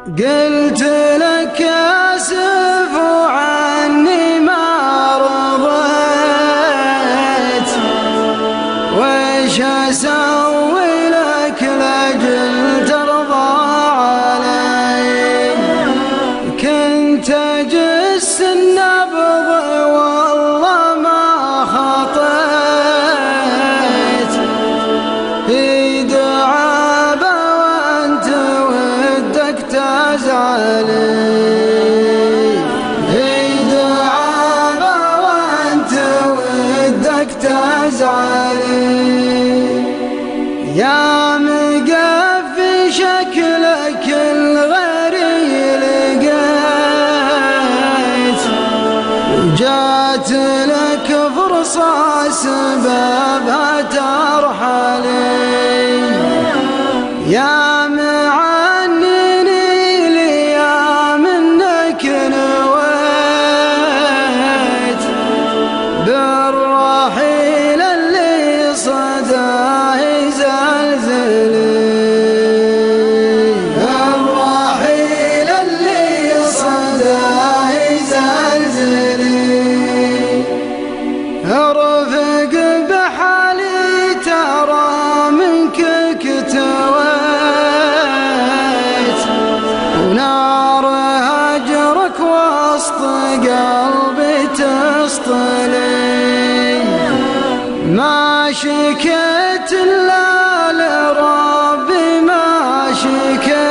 قلت لك آسف وعني ما رضيت، ويش أسوي لك لأجل ترضى علي؟ كنت أجس النبض والله ما خطيت، في دعابة وانت ودك تزعلي، في دعابة وانت ودك تزعلي. يا مقفي شكلك الغري لقيت، وجات لك فرصة سببها ترحلي. يا معنيني لي منك نويت، بالرحيل اللي صداه يزلزلي، الرحيل اللي صداه يزلزلي. ارفق بحالي ترى منك كتويت، ونار هجرك وسط قلبي تسطلي. ما شكيت إلا لربي ما شكيت،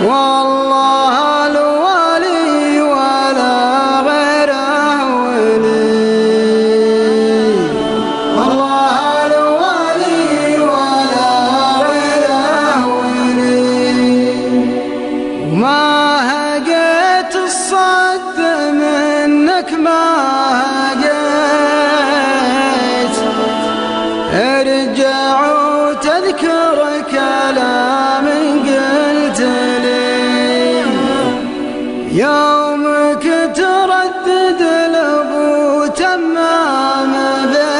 والله الولي ولا غيره ولي، والله الولي ولا غيره ولي. وما هقيت الصد منك ما هقيت، ارجع وتذكر كلام قلت لي. يومك تردد لابو تمام بيت،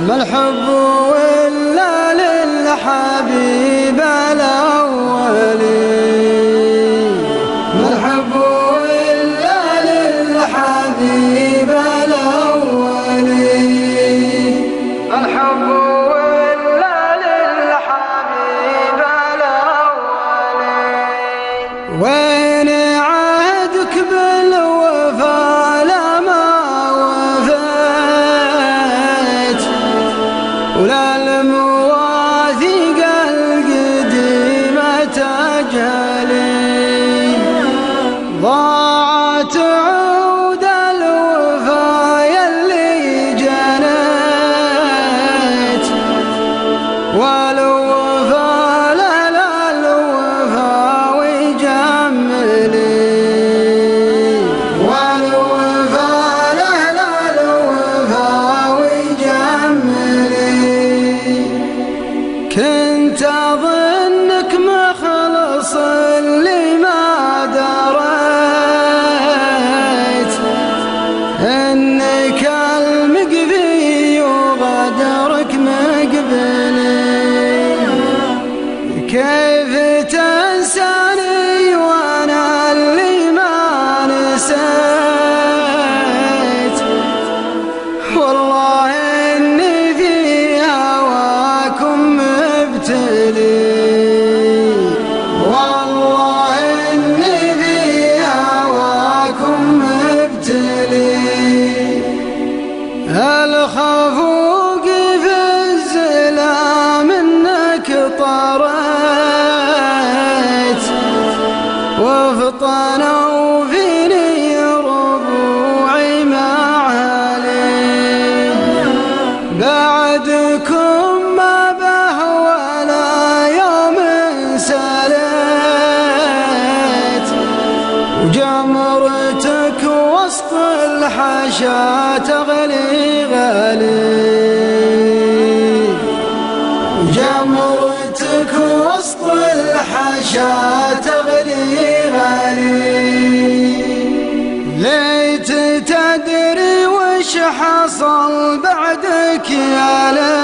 ما الحب ولا للحبيب الأولي، ما الحب ولا للحبيب الأولي، الحب ولا للحبيب الأولي. وين عهدك بالوفا لما وفيت، ولا المواثيق القديمة تجهلي. ضاعت عود الوفا يلي جنيت، والوفا لا الوفا ويجملي، والوفا لا الوفا ويجملي. كنت أظنك مخلص اللي ما دريت، إنك المقبي وغدرك مقبلي. كيف تنساني وانا اللي ما نسيت، والله إني في هواكم مبتلي، والله إني في هواكم مبتلي. الخفوق في الزلام إنك طريت، وفطنوا فيني ربوعي معالي. بعدكم ما به ولا يوم سليت، وجمرتك وسط الحشا تغلي غالي، جمرتك وسط الحشا تغلي غالي. ليت تدري وش حصل بعدك يا ليل،